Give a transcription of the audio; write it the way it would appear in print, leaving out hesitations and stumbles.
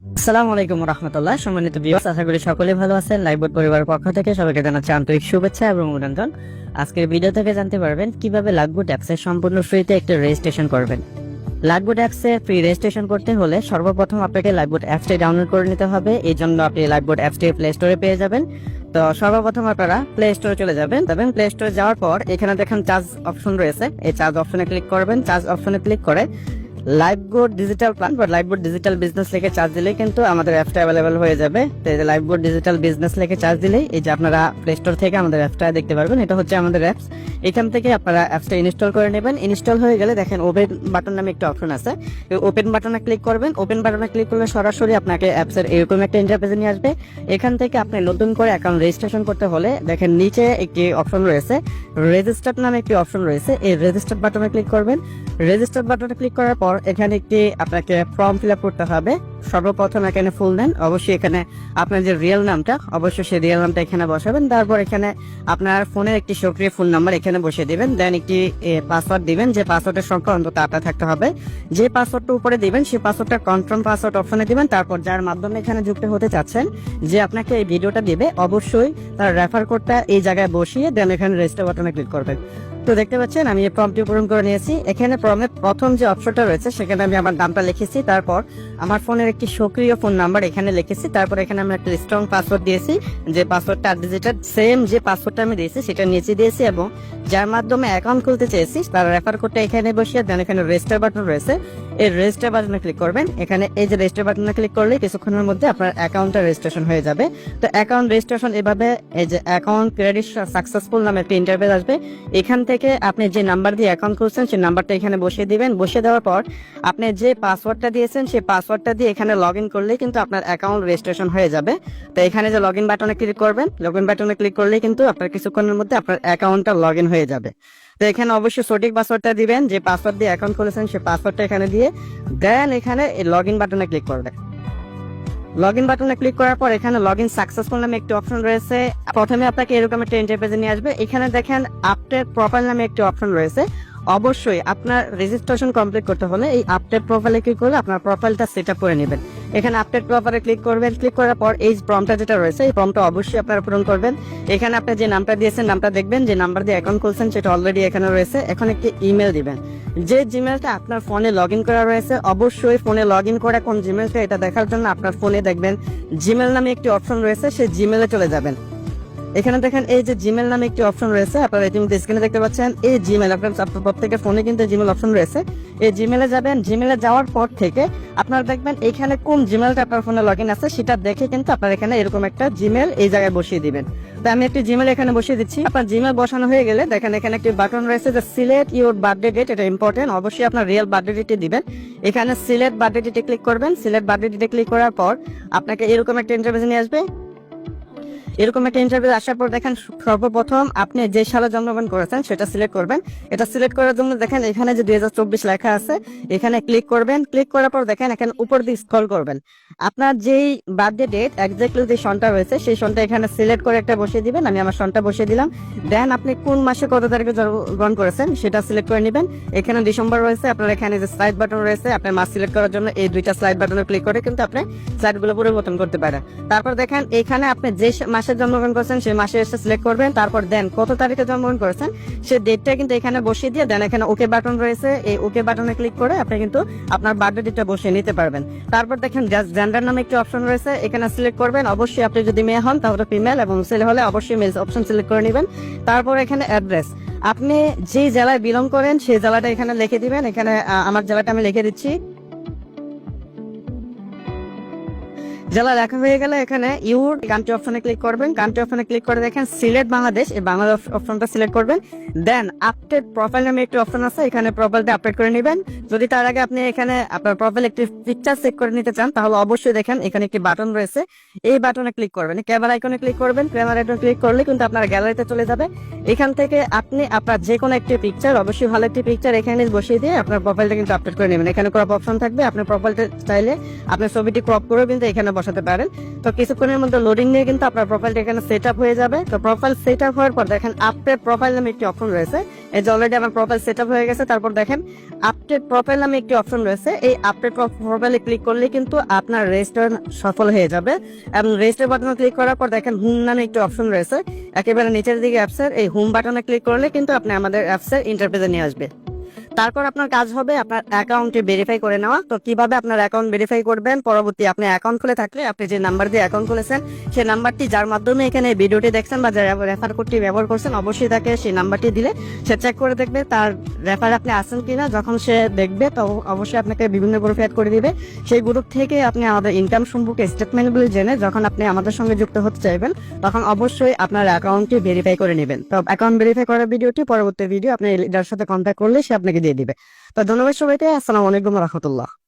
আসসালামু আলাইকুম রহমতুল্লাহ। সম্মানিত ভিউয়ার্স, আশা করি সকলে ভালো আছেন। লাইভবোট পরিবারের পক্ষ থেকে সবাইকে জানাচ্ছি আন্তরিক শুভেচ্ছা এবং অভিনন্দন। আজকের ভিডিও থেকে জানতে পারবেন কিভাবে লাইভবোট অ্যাপসে সম্পূর্ণ ফ্রিতে একটা রেজিস্ট্রেশন করবেন। লাইভবোট অ্যাপসে ফ্রি রেজিস্ট্রেশন করতে হলে সর্বপ্রথম আপনাকে লাইভবোট অ্যাপসটি ডাউনলোড করে নিতে হবে। এই জন্য আপনি লাইভবোট অ্যাপসটি প্লে স্টোরে পেয়ে যাবেন। তো সর্বপ্রথম আপনারা প্লে স্টোরে চলে যাবেন। প্লে স্টোরে যাওয়ার পর এখানে দেখেন চার্জ অপশন রয়েছে, এই চার্জ অপশনে ক্লিক করবেন। চার্জ অপশনে ক্লিক করে লাইভবোট ডিজিটাল প্ল্যান বা লাইভবোট ডিজিটাল বিজনেস লিখে চার্জ দিলেই কিন্তু আমাদের অ্যাপটা অ্যাভেলেবেল হয়ে যাবে। তো এই যে লাইভবোট ডিজিটাল বিজনেস লিখে চার্জ দিলেই এই যে আপনারা প্লে স্টোর থেকে আমাদের অ্যাপটা দেখতে পারবেন। এটা হচ্ছে আমাদের অ্যাপস। এখান থেকে আপনারা অ্যাপসটা ইনস্টল করে নেবেন। ইনস্টল হয়ে গেলে দেখেন ওপেন বাটন নামে একটা অপশন আছে, ওপেন বাটনে ক্লিক করবেন। ওপেন বাটনে ক্লিক করলে সরাসরি আপনাকে অ্যাপসের এরকম একটা ইন্টারফেসে নিয়ে আসবে। এখান থেকে আপনি নতুন করে অ্যাকাউন্ট রেজিস্ট্রেশন করতে হলে দেখেন নিচে একটি অপশন রয়েছে, রেজিস্টার নামে একটি অপশন রয়েছে। এই রেজিস্টার বাটনে ক্লিক করবেন। রেজিস্টার বাটনে ক্লিক করার পর এখানে একটি আপনাকে ফর্ম ফিল আপ করতে হবে। সর্বপ্রথম এখানে ফুল নেন, অবশ্যই এখানে আপনার যে রিয়েল নামটা অবশ্যই সেই রিয়েল নামটা এখানে বসাবেন। তারপর এখানে আপনার ফোনের একটি সক্রিয় ফোন নাম্বার এখানে বসিয়ে দিবেন। দেন একটি পাসওয়ার্ড দিবেন, যে পাসওয়ার্ডের সংখ্যা অন্তত আপনার থাকতে হবে। যে পাসওয়ার্ডটা উপরে দিবেন সেই পাসওয়ার্ডটা কনফার্ম পাসওয়ার্ড অপশনে দিবেন। তারপর যার মাধ্যমে এখানে যুক্ত হতে চাচ্ছেন, যে আপনাকে এই ভিডিওটা দিবে, অবশ্যই তার রেফার কোডটা এই জায়গায় বসিয়ে দেন এখানে রেজিস্টার বাটনে ক্লিক করবেন। তো দেখতে পাচ্ছেন আমি এই ফর্মটি পূরণ করে নিয়েছি। এখানে ফর্মের প্রথম যে অপশনটা রয়েছে সেখানে আমি আমার নামটা লিখেছি, তারপর আমার ফোনের একটি সক্রিয় ফোন নাম্বার এখানে লিখেছি, তারপর এখানে আমি একটা স্ট্রং পাসওয়ার্ড দিয়েছি, যে পাসওয়ার্ডটা 8 ডিজিটের সেম যে পাসওয়ার্ডটা আমি দিয়েছি সেটা নিচে দিয়েছি, এবং যার মাধ্যমে অ্যাকাউন্ট খুলতে চেয়েছি তার রেফার কোডটা এখানে বসিয়ে দেন এখানে রেজিস্টার বাটন রয়েছে, এই রেজিস্টার বাটনে ক্লিক করবেন। এখানে এই যে রেজিস্টার বাটনে ক্লিক করলে কিছুক্ষণের মধ্যে আপনার অ্যাকাউন্টটা রেজিস্ট্রেশন হয়ে যাবে। তো অ্যাকাউন্ট রেজিস্ট্রেশন এভাবে, এই যে অ্যাকাউন্ট ক্রেডিট সাকসেসফুল নামে একটা ইন্টারফেস আসবে। এখান থেকে আপনি যে নাম্বার দিয়ে অ্যাকাউন্ট খুলছেন সেই নাম্বারটা এখানে বসিয়ে দিবেন। বসিয়ে দেওয়ার পর আপনি যে পাসওয়ার্ডটা দিয়েছেন সেই পাসওয়ার্ডটা দিয়ে এখানে লগ ইন করলেই কিন্তু আপনার অ্যাকাউন্ট রেজিস্ট্রেশন হয়ে যাবে। তো এখানে যে লগ ইন বাটনে ক্লিক করবেন, লগ ইন বাটনে ক্লিক করলেই কিন্তু আপনার কিছুক্ষণের মধ্যে আপনার অ্যাকাউন্টটা লগ ইন হয়ে যাবে। তো এখানে অবশ্যই সঠিক পাসওয়ার্ডটা দিবেন, যে পাসওয়ার্ড দিয়ে অ্যাকাউন্ট খুলেছেন সেই পাসওয়ার্ডটা এখানে দিয়ে দেন এখানে লগ ইন বাটনে ক্লিক করবেন। লগ ইন বাটনে ক্লিক করার পর এখানে লগ ইন সাকসেসফুল নামে একটি অপশন রয়েছে। প্রথমে আপনাকে এরকম একটা ইন্টারফেসে নিয়ে আসবে। এখানে দেখেন আপডেট প্রোফাইল নামে একটি অপশন রয়েছে। অবশ্যই আপনার রেজিস্ট্রেশন কমপ্লিট করতে হলে এই আপডেট প্রোফাইলে ক্লিক করলে আপনার প্রোফাইলটা সেট আপ করে নেবেন। এখানে আপডেট প্রোফাইলে ক্লিক করবেন। ক্লিক করার পর এই ফর্মটা যেটা রয়েছে এই ফর্মটা অবশ্যই আপনারা পূরণ করবেন। এখানে আপনি যে নামটা দিয়েছেন নামটা দেখবেন, যে নাম্বার দিয়ে অ্যাকাউন্ট খুলছেন সেটা অলরেডি এখানে রয়েছে। এখন একটি ইমেল দিবেন, যে জিমেলটা আপনার ফোনে লগ ইন করা রয়েছে। অবশ্যই ফোনে লগ ইন করা কোন জিমেলটা এটা দেখার জন্য আপনার ফোনে দেখবেন জিমেল নামে একটি অপশন রয়েছে, সেই জিমেলে চলে যাবেন। এখানে দেখেন এই যে জিমেল নামে একটি অপশন রয়েছে, আপনারা ইতিমধ্যে স্ক্রিনে দেখতে পাচ্ছেন এই জিমেল। আপনার প্রত্যেকের ফোনে কিন্তু জিমেল অপশন রয়েছে। এই জিমেলে যাবেন। জিমেলে যাওয়ার পর থেকে আপনারা দেখবেন এখানে কোন জিমেলটা আপনার ফোনে লগ ইন আছে সেটা দেখে কিন্তু আপনার এখানে এরকম একটা জিমেল এই জায়গায় বসিয়ে দিবেন। তো আমি একটি জিমেল এখানে বসিয়ে দিচ্ছি। আপনার জিমেল বসানো হয়ে গেলে দেখেন এখানে একটি বাটন রয়েছে যে সিলেক্ট ইউর বার্থডে ডেট। এটা ইম্পর্টেন্ট, অবশ্যই আপনার রিয়েল বার্থডে ডেটে দিবেন। এখানে সিলেক্ট বার্থডে ডেটে ক্লিক করবেন। সিলেক্ট বার্থডে ডেটে ক্লিক করার পর আপনাকে এরকম একটা ইন্টারফেস নিয়ে আসবে। এরকম একটা ইন্টারভিউ আসার পর দেখেন সর্বপ্রথম আপনি যে সালে জন্মগ্রহণ করেছেন সেটা সিলেক্ট করবেন। এটা সিলেক্ট করার জন্য দেখেন এখানে যে 2024 লেখা আছে এখানে ক্লিক করবেন। ক্লিক করার পর দেখেন এখানে উপর দিকে স্ক্রল করবেন। আপনার যেই বার্থডে ডেট এক্স্যাক্টলি যে সনটা রয়েছে সেই সনটা এখানে সিলেক্ট করে একটা বসিয়ে দিবেন। আমি আমার সনটা বসিয়ে দিলাম। দেন আপনি কোন মাসে কত তারিখে জন্মগ্রহণ করেছেন সেটা সিলেক্ট করে নেবেন। এখানে ডিসেম্বর রয়েছে, আপনার এখানে যে স্লাইড বাটন রয়েছে আপনার মাস সিলেক্ট করার জন্য এই দুইটা স্লাইড বাটনে ক্লিক করে কিন্তু আপনি স্লাইডগুলো পরিবর্তন করতে পারেন। তারপর দেখেন এখানে আপনি যে মাসে জন্মগ্রহণ করেছেন সেই মাসে এসে সিলেক্ট করবেন। তারপর দেন কত তারিখে জন্মগ্রহণ করেছেন সেই ডেটটা কিন্তু এখানে বসিয়ে দিয়ে দেন এখানে ওকে বাটন রয়েছে, এই ওকে বাটনে ক্লিক করে আপনি কিন্তু আপনার বার্থডে ডেটটা বসিয়ে নিতে পারবেন। তারপর দেখেন জেন্ডার নামে একটি অপশন রয়েছে, এখানে সিলেক্ট করবেন। অবশ্যই আপনি যদি মেয়ে হন তাহলে ফিমেল, এবং ছেলে হলে অবশ্যই মেল অপশন সিলেক্ট করে নেবেন। তারপর এখানে অ্যাড্রেস, আপনি যে জেলায় বিলং করেন সেই জেলাটা এখানে লিখে দিবেন। এখানে আমার জেলাটা আমি লিখে দিচ্ছি। জেলা লেখা হয়ে গেলে এখানে ইউর কান্ট্রি অপশনে ক্লিক করবেন। কান্ট্রি অপশনে ক্লিক করে দেখেন সিলেক্ট বাংলাদেশ, এই বাংলাদেশ অপশনটা সিলেক্ট করবেন। দেন আপডেট প্রোফাইল নামে একটি অপশন আছে, এখানে প্রোফাইলটা আপডেট করে নেবেন। যদি তার আগে আপনি এখানে আপনার প্রোফাইল একটি পিকচার চেক করে নিতে চান তাহলে অবশ্যই দেখেন এখানে একটি বাটন রয়েছে, এই বাটনে ক্লিক করবেন। ক্যামেরা আইকনে ক্লিক করবেন। ক্যামেরা আইকনে ক্লিক করলে কিন্তু আপনার গ্যালারিতে চলে যাবে। এখান থেকে আপনি আপনার যে কোনো একটি পিকচার, অবশ্যই ভালো একটি পিকচার এখানে বসিয়ে দিয়ে আপনার প্রোফাইলটা কিন্তু আপডেট করে নেবেন। এখানে ক্রপ অপশন থাকবে, আপনার প্রোফাইলটা চাইলে আপনার ছবিটি ক্রপ করে কিন্তু এখানে বসাতে বসাতে পারেন। তো কিছুক্ষণের মধ্যে লোডিং নিয়ে কিন্তু আপনার প্রোফাইলটা এখানে সেট আপ হয়ে যাবে। তো প্রোফাইল সেট আপ হওয়ার পর দেখেন আপডেট প্রোফাইল নামে একটি অপশন রয়েছে। এই যে অলরেডি আমার প্রোফাইল সেট আপ হয়ে গেছে। তারপর দেখেন আপডেট প্রোফাইল নামে একটি অপশন রয়েছে। এই আপডেট প্রোফাইলে ক্লিক করলে কিন্তু আপনার রেজিস্টার সফল হয়ে যাবে। এবং রেজিস্টার বাটনে ক্লিক করার পর দেখেন হোম নামে একটি অপশন রয়েছে। একেবারে নিচের দিকে অ্যাপসের এই হোম বাটনে ক্লিক করলে কিন্তু আপনি আমাদের অ্যাপসের ইন্টারফেসে নিয়ে আসবে। তারপর আপনার কাজ হবে আপনার অ্যাকাউন্টে ভেরিফাই করে নেওয়া। তো কিভাবে আপনার অ্যাকাউন্ট ভেরিফাই করবেন, পরবর্তী আপনি অ্যাকাউন্ট খুলে থাকলে আপনি যে নাম্বার দিয়ে অ্যাকাউন্ট খুলেছেন সেই নাম্বারটি যার মাধ্যমে এখানে ভিডিওটি দেখছেন বা যারা রেফার কোডটি ব্যবহার করছেন অবশ্যই তাকে সেই নাম্বারটি দিলে সে চেক করে দেখবে তার রেফার আপনি আসেন কিনা। যখন সে দেখবে তো অবশ্যই আপনাকে বিভিন্ন গ্রুপে অ্যাড করে দিবে। সেই গ্রুপ থেকে আপনি আমাদের ইনকাম সম্পর্কে স্টেটমেন্টগুলি জেনে যখন আপনি আমাদের সঙ্গে যুক্ত হতে চাইবেন তখন অবশ্যই আপনার অ্যাকাউন্টটি ভেরিফাই করে নেবেন। তো অ্যাকাউন্ট ভেরিফাই করার ভিডিওটি পরবর্তী ভিডিও আপনি লিডার সাথে কন্ট্যাক্ট করলে সে আপনাকে দিয়ে দিবে। তো ধন্যবাদ সবাইকে। আসসালামু আলাইকুম রহমতুল্লাহ।